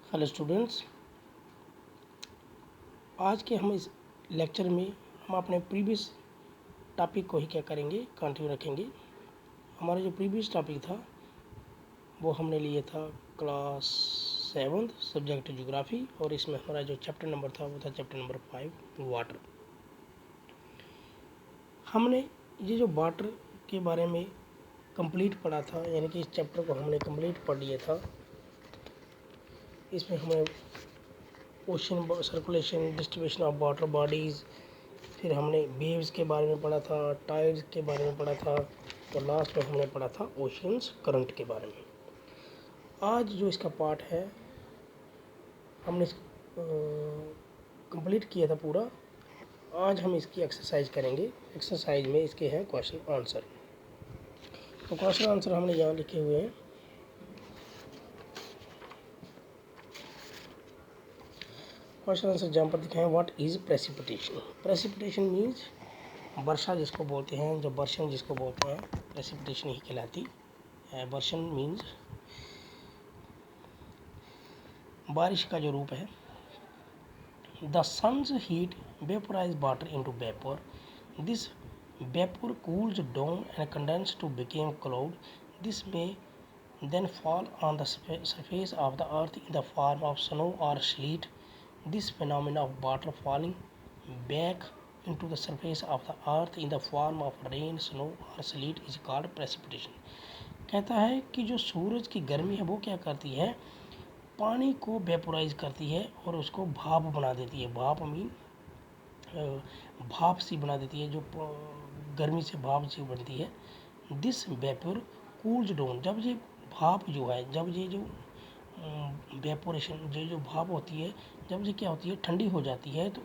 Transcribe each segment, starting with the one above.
Hello students, आज के हम इस लेक्चर में हम अपने प्रीवियस टॉपिक को ही क्या करेंगे, कंटिन्यू रखेंगे। हमारा जो प्रीवियस टॉपिक था वो हमने लिया था क्लास 7 सब्जेक्ट ज्योग्राफी, और इसमें हमारा जो चैप्टर नंबर था वो था चैप्टर नंबर 5 वाटर। हमने ये जो वाटर के बारे में कंप्लीट पढ़ा था, यानी कि इस चैप्टर को हमने कंप्लीट पढ़ लिया था। इसमें हमें ocean circulation, distribution of water bodies, फिर हमने वेव्स के बारे में पढ़ा था, टाइड्स के बारे में पढ़ा था, और लास्ट में हमने पढ़ा था ओशियंस करंट के बारे में। आज जो इसका पार्ट है हमने कंप्लीट किया था पूरा। आज हम इसकी एक्सरसाइज करेंगे। एक्सरसाइज में इसके हैं क्वेश्चन आंसर। तो क्वेश्चन आंसर हमने यहाँ लिखे हुए हैं। क्वेश्चन आंसर जहाँ पर दिखाएं, what is precipitation. Precipitation means वर्षा जिसको बोलते हैं, जो वर्षण जिसको बोलते हैं, प्रेसिपिटेशन ही कहलाती है। वर्षण मीन्स बारिश का जो रूप है। The sun's heat vaporize water into vapour. This vapour cools down and condenses to become cloud. This may then fall on the surface of the earth in the form of snow or sleet. This phenomenon of water falling back into the surface of the earth in the form of rain, snow or sleet is called precipitation. कहता है कि जो सूरज की गर्मी है वो क्या करती है, पानी को वेपोराइज करती है और उसको भाप बना देती है। भाप मीन भाप सी बना देती है, जो गर्मी से भाप सी बनती है। This vapour cools down. जब ये भाप जो है, जब ये जो वेपोरेशन, जो भाप होती है, जब ये क्या होती है, ठंडी हो जाती है, तो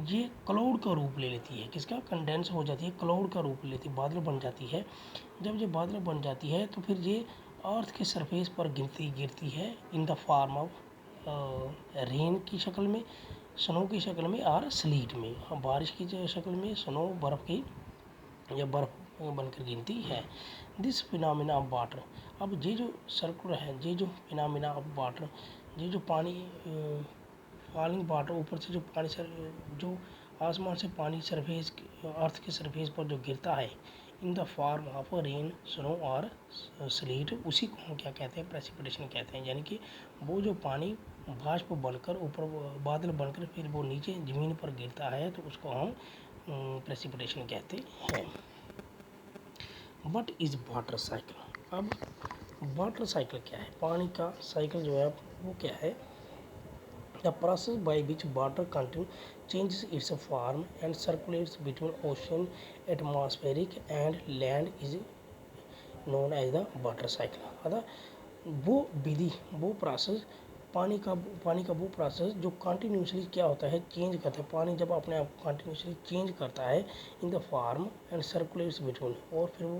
ये क्लाउड का रूप ले लेती है। किसका? कंडेंस हो जाती है, क्लाउड का रूप ले लेती है, बादल बन जाती है। जब ये बादल बन जाती है तो फिर ये अर्थ के सरफेस पर गिरती है in the form of rain की शक्ल में, स्नो की शक्ल में और स्लीट में। बारिश की शक्ल में, स्नो बर्फ़ की या बर्फ़ बनकर गिरती है। This phenomena of water. अब ये जो सर्कुलर है, ये जो फिनोमिना ऑफ वाटर, ये जो पानी फॉलिंग वाटर, ऊपर से जो पानी जो आसमान से पानी सरफेस, अर्थ के सरफेस पर जो गिरता है in the form of rain, snow और स्लीट, उसी को हम क्या कहते हैं, प्रेसिपिटेशन कहते हैं। यानी कि वो जो पानी बाष्प बनकर ऊपर बादल बनकर फिर वो नीचे ज़मीन पर गिरता है, तो उसको हम प्रेसिपिटेशन कहते हैं। What is water cycle. अब वाटर साइकिल क्या है, पानी का साइकिल जो है वो क्या है। The process by which water content changes its form and circulates between ocean, atmospheric and land is known as the water cycle. अतः वो विधि, वो प्रोसेस, पानी का वो प्रोसेस जो कंटिन्यूसली क्या होता है, चेंज करता है। पानी जब अपने आप कंटिन्यूसली चेंज करता है in the form and circulates between, और फिर वो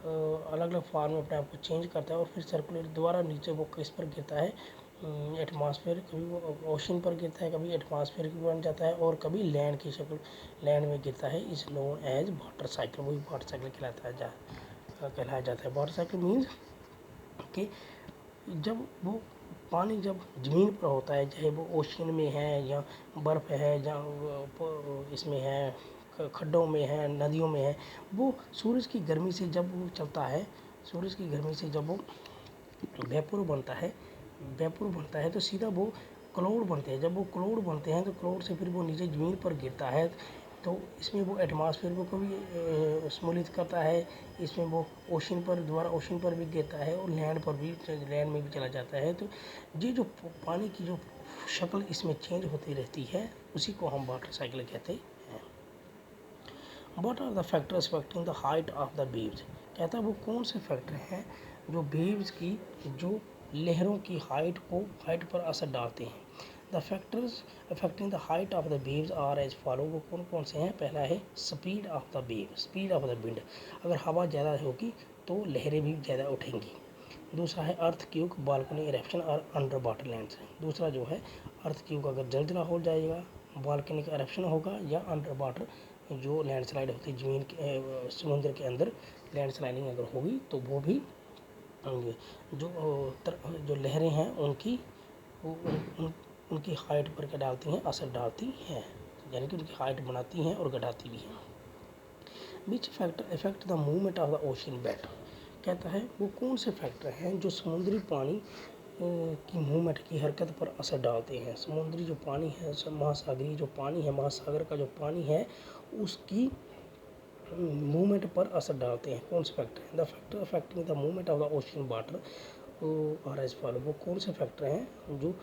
अलग अलग फॉर्म में अपने आप को चेंज करता है और फिर सर्कुलेट द्वारा नीचे वो किस पर गिरता है, एटमॉस्फेयर, कभी वो ओशन पर गिरता है, कभी एटमॉस्फेयर बन जाता है, और कभी लैंड की शक्ल, लैंड में गिरता है। Is known as water cycle. वही वाटर साइकिल कहलाया जाता है। वाटर साइकिल मीन्स कि जब वो पानी जब ज़मीन पर होता है, चाहे वो ओशन में है या बर्फ़ है, जहाँ इसमें है, खड्डों में है, नदियों में है, वो सूरज की गर्मी से जब वो चलता है, सूरज की गर्मी से जब वो वेपर बनता है तो सीधा वो क्लाउड बनते हैं। जब वो क्लाउड बनते हैं तो क्लाउड से फिर वो नीचे ज़मीन पर गिरता है, तो इसमें वो एटमॉस्फेयर को कभी सम्मिलित करता है, इसमें वो ओशन पर भी गिरता है और लैंड में भी चला जाता है। तो ये जो पानी की जो शक्ल इसमें चेंज होती रहती है, उसी को हम वाटर साइकिल कहते हैं। What are the factors affecting the height of the waves. कहता है वो कौन से फैक्टर हैं जो वेव्स की, जो लहरों की हाइट पर असर डालते हैं। The factors affecting the height of the waves are as follow. वो कौन कौन से हैं। पहला है speed of the wave, speed of the wind. अगर हवा ज़्यादा होगी तो लहरें भी ज़्यादा उठेंगी। दूसरा है अर्थ क्यूक, बालकनी इरेप्शन और अंडर वाटर लैंड। दूसरा जो है अर्थ क्यूक, अगर जलजला हो जाएगा, बालकनी का इरेप्शन होगा, या अंडर वाटर जो लैंडस्लाइड होती है ज़मीन के, समुद्र के अंदर लैंडस्लाइडिंग अगर होगी तो वो भी जो लहरें हैं उनकी वो उनकी हाइट पर क्या डालती हैं, असर डालती हैं, यानी कि उनकी हाइट बनाती हैं और घटाती भी हैं। Which factor affect the movement of the ocean bed, कहता है वो कौन से फैक्टर हैं जो समुद्री पानी की मूवमेंट की हरकत पर असर डालते हैं। समुद्री जो पानी है, महासागरीय जो पानी है, महासागर का जो पानी है उसकी मूवमेंट पर असर डालते हैं। कौन से फैक्टर हैं? The factor affecting the movement of the ocean water और एज फॉलो, वो कौन से फैक्टर हैं जो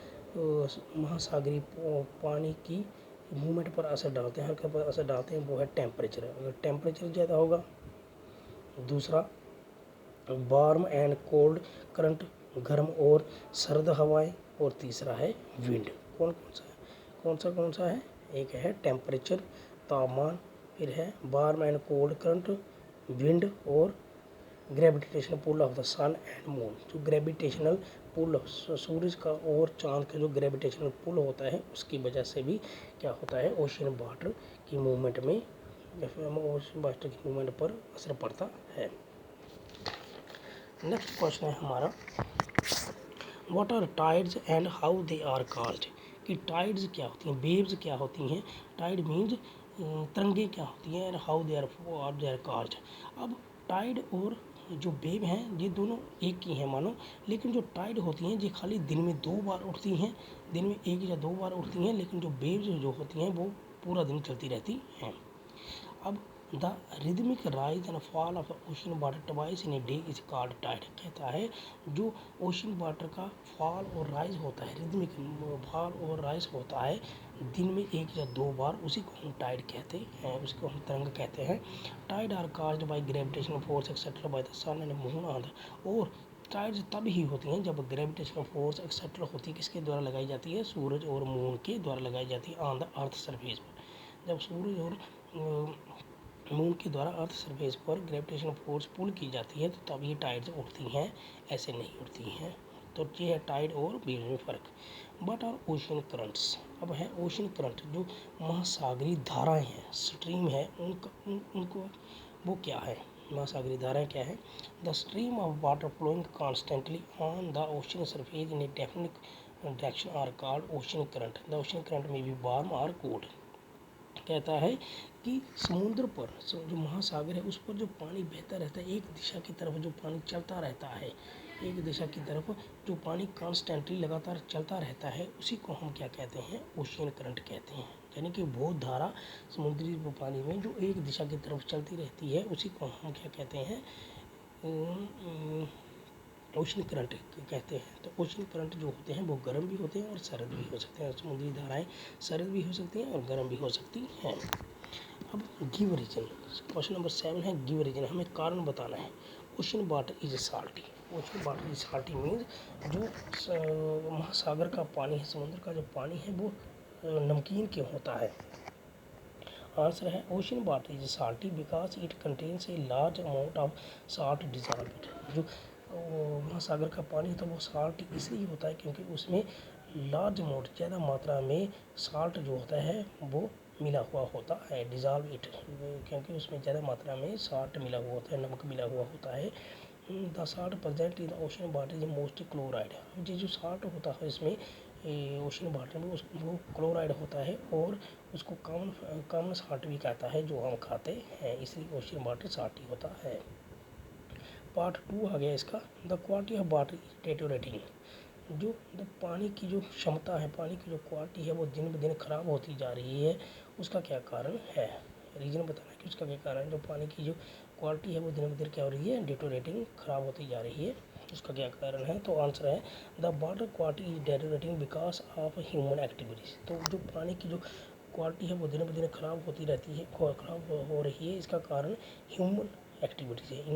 महासागरीय पानी की मूवमेंट पर असर डालते हैं, हरकत पर असर डालते हैं। वो है टेम्परेचर, अगर टेम्परेचर ज़्यादा होगा। दूसरा वार्म एंड कोल्ड करंट, गर्म और सर्द हवाएं। और तीसरा है विंड। कौन कौन सा है? एक है टेम्परेचर, तापमान, फिर है warm and cold current, wind, और gravitational pull of the sun and moon. जो ग्रेविटेशनल पुल सूरज का और चांद का जो ग्रेविटेशनल पुल होता है उसकी वजह से भी क्या होता है, ओशन वाटर की मूवमेंट में, ओशन वाटर की मूवमेंट पर असर पड़ता है। नेक्स्ट क्वेश्चन है हमारा, what are tides and how they are called, कि टाइड्स क्या होती हैं, वेव्स क्या होती हैं। टाइड मीन्स तरंगे क्या होती हैं, and how they are called. अब टाइड और जो वेव हैं ये दोनों एक ही हैं मानो, लेकिन जो टाइड होती हैं ये खाली दिन में 2 बार उठती हैं, दिन में 1 या 2 बार उठती हैं, लेकिन जो वेव्स जो होती हैं वो पूरा दिन चलती रहती हैं। अब the rhythmic rise and fall of ocean water twice in a day is called tide, कहता है जो ओशन वाटर का फॉल और राइज होता है, रिदमिक फॉल और राइज होता है दिन में 1 या 2 बार, उसी को हम टाइड कहते हैं, उसको हम तरंग कहते हैं। Tide are caused by gravitational force etcetera by the sun and moon on the, और टाइड्स तब ही होती हैं जब ग्रेविटेशनल फोर्स एक्सेट्रा होती है, किसके द्वारा लगाई जाती है, सूरज और मून के द्वारा लगाई जाती है, ऑन द अर्थ सरफेस पर। जब सूरज और मून के द्वारा अर्थ सरफेस पर ग्रेविटेशनल फोर्स पुल की जाती है तो तब ये टाइड्स उठती हैं, ऐसे नहीं उठती हैं। तो ये है टाइड और वेव में फ़र्क। बट आर ओशन करंट्स, अब है ओशन करंट, जो महासागरीय धाराएं हैं, स्ट्रीम है, उनको वो क्या है, महासागरीय धाराएं क्या है। The stream of water flowing constantly on the ocean surface in a definite direction are called ocean current. The ocean current में भी वार्म और कोल्ड, कहता है कि समुद्र पर जो महासागर है उस पर जो पानी बहता रहता है, एक दिशा की तरफ जो पानी चलता रहता है, एक दिशा की तरफ जो पानी कॉन्स्टेंटली लगातार चलता रहता है, उसी को हम क्या कहते हैं, ओशियन करंट कहते हैं। यानी कि वो धारा समुद्री पानी में जो एक दिशा की तरफ चलती रहती है उसी को हम क्या कहते हैं, ओशन करंट कहते हैं। तो ओशन करंट जो होते हैं वो गर्म भी होते हैं और सर्द भी हो सकते हैं, समुद्री धाराएं सर्द भी हो सकती हैं और गर्म भी हो सकती हैं। अब गिव रीजन, क्वेश्चन नंबर 7 है गिव रीजन, हमें कारण बताना है। Ocean water is salty, ocean water is salty means जो महासागर का पानी है, समुद्र का जो पानी है वो नमकीन क्यों होता है। आंसर है ocean water is salty because it contains a large amount of salt dissolved. जो महासागर का पानी है तो वो साल्ट इसलिए होता है क्योंकि उसमें लार्ज अमाउंट, ज़्यादा मात्रा में साल्ट जो होता है वो मिला हुआ होता है, डिजॉल्व इट, क्योंकि उसमें ज़्यादा मात्रा में साल्ट मिला हुआ होता है, नमक मिला हुआ होता है। The salt present in the ocean water is most chloride, ये जो साल्ट होता है इसमें ओशन वाटर में वो क्लोराइड होता है और उसको कॉमन साल्ट भी कहता है जो हम खाते हैं, इसलिए ओशन वाटर साल्टी होता है। पार्ट 2 आ गया इसका, the quality of water deteriorating, जो पानी की जो क्षमता है, पानी की जो क्वालिटी है वो दिन ब दिन खराब होती जा रही है, उसका क्या कारण है, रीजन बताना है कि उसका क्या कारण है। जो पानी की जो क्वालिटी है वो दिन ब दिन क्या हो रही है, डिटेरियोरेटिंग, खराब होती जा रही है, उसका क्या कारण है। तो आंसर है the water quality is deteriorating because of human activities. तो जो पानी की जो क्वालिटी है वो दिन ब दिन खराब होती रहती है, खराब हो रही है, इसका कारण ह्यूमन एक्टिविटीज़ है,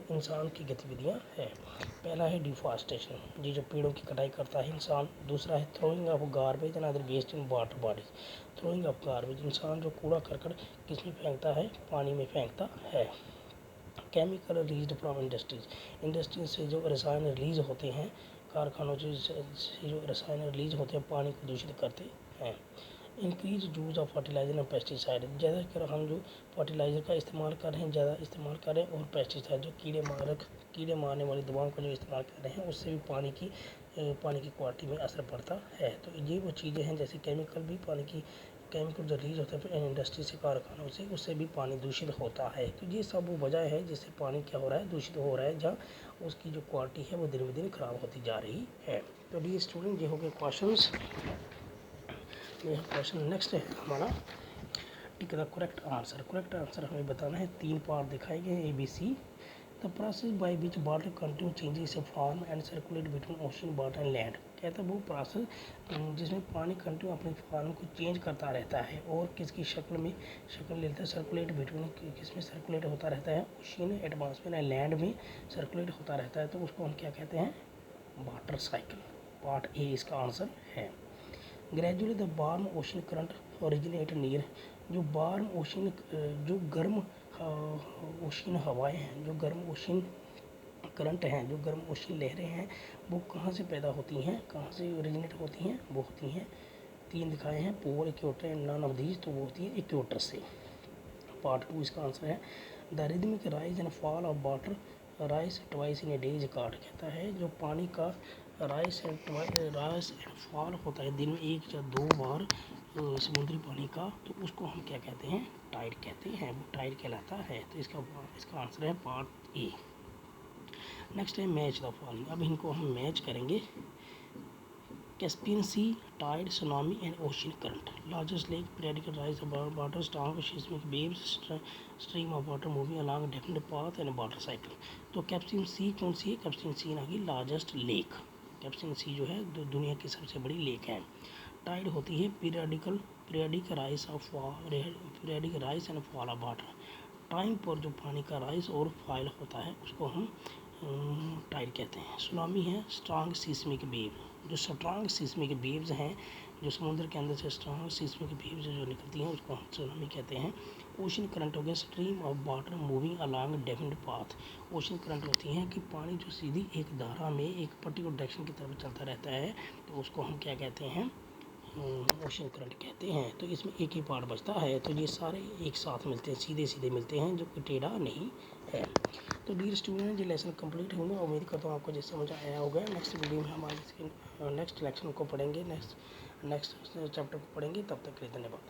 इंसान की गतिविधियाँ हैं। पहला है डिफॉरेस्टेशन, ये जो पेड़ों की कटाई करता है इंसान। दूसरा है throwing of garbage and other waste in water bodies, throwing of garbage, इंसान जो कूड़ा करकट किसमें फेंकता है, पानी में फेंकता है। केमिकल रिलीज फ्रॉम इंडस्ट्रीज से जो रसायन रिलीज होते हैं, कारखानों से जो रसायन रिलीज होते हैं पानी को दूषित करते हैं। Increase use of fertilizer and pesticide, ज़्यादा कर हम जो फर्टिलाइज़र का इस्तेमाल कर रहे हैं, ज़्यादा इस्तेमाल कर रहे हैं, और पेस्टिसाइड जो कीड़े मारने वाली दवाओं का जो इस्तेमाल कर रहे हैं, उससे भी पानी की क्वालिटी में असर पड़ता है। तो ये वो चीज़ें हैं, जैसे केमिकल भी पानी की केमिकल जो रिलीज होता है इंडस्ट्री से, कारखानों से, उससे भी पानी दूषित होता है। तो ये सब वो वजह है जिससे पानी क्या हो रहा है, दूषित हो रहा है, जहाँ उसकी जो क्वालिटी है वो दिन ब दिन खराब होती जा रही है। तो डी स्टूडेंट, ये हो गए क्वेश्चंस। यह क्वेश्चन नेक्स्ट है हमारा, tick the correct answer. Correct answer हमें बताना है, 3 पार्ट दिखाए गए हैं ABC। The process by which water continue changes form and circulate between ocean water and land. कहता है वो प्रोसेस जिसमें पानी कंटिन्यू अपने फॉर्म को चेंज करता रहता है और किसकी शक्ल लेता है, सर्कुलेट बिटवीन, किसमें सर्कुलेट होता रहता है, ओशन, एटमॉस्फेयर एंड लैंड में सर्कुलेट होता रहता है। तो उसको हम क्या कहते हैं, वाटर साइकिल। पार्ट ए इसका आंसर है। Gradually the warm ocean current originate near, जो वार्म ओशन जो गर्म ओशन हवाएं हैं, जो गर्म ओशन करंट हैं, जो गर्म ओशन लहरें हैं, वो कहाँ से पैदा होती हैं, कहाँ से ओरिजिनेट होती हैं, वो होती हैं 3 दिखाए हैं, pole, equator and none of these. तो वो होती है इक्वेटर से। पार्ट 2 इसका आंसर है। The rhythmic rise and fall of water rice twice in a day is called. कहता है जो पानी का राइस एंड फॉल होता है दिन में 1 या 2 बार समुद्री पानी का, तो उसको हम क्या कहते हैं, टाइड कहते हैं, वो टाइड कहलाता है। तो इसका आंसर है पार्ट ए। नेक्स्ट है मैच द फॉलोइंग। अब इनको हम मैच करेंगे। Caspian Sea, tide, tsunami and ocean current, largest lake, periodical rise of water, strong seismic waves, stream of water moving along different path and water cycle. तो Caspian Sea कौन सी है, Caspian सी ना की लार्जेस्ट लेक। कैप्सियन सी जो है दुनिया की सबसे बड़ी लेक है। टाइड होती है periodic rice and fall of water, time पर जो पानी का राइस और फॉल होता है उसको हम टाइड कहते हैं। सुनामी है स्ट्रॉन्ग सीस्मिक वेव, जो स्ट्रॉन्ग सीस्मिक वेव्स हैं, जो समुद्र के अंदर से स्ट्रॉन्ग सीस्मिक वेव्स जो निकलती हैं उसको हम सुनामी कहते हैं। ओशन करंट हो गया stream of water moving along definite path. Ocean current होती हैं कि पानी जो सीधी एक धारा में एक पर्टिकुलर डायरेक्शन की तरफ चलता रहता है, तो उसको हम क्या कहते हैं, ओशन करंट कहते हैं। तो इसमें एक ही पार्ट बचता है, तो ये सारे एक साथ मिलते हैं, सीधे सीधे मिलते हैं, जो कि टेढ़ा नहीं है। तो डियर स्टूडेंट, ये लेसन कंप्लीट होंगे, उम्मीद करता हूँ आपको जैसे समझ आया होगा। नेक्स्ट वीडियो में हम आगे नेक्स्ट लेक्शन को पढ़ेंगे, नेक्स्ट चैप्टर को पढ़ेंगे। तब तक के लिए धन्यवाद।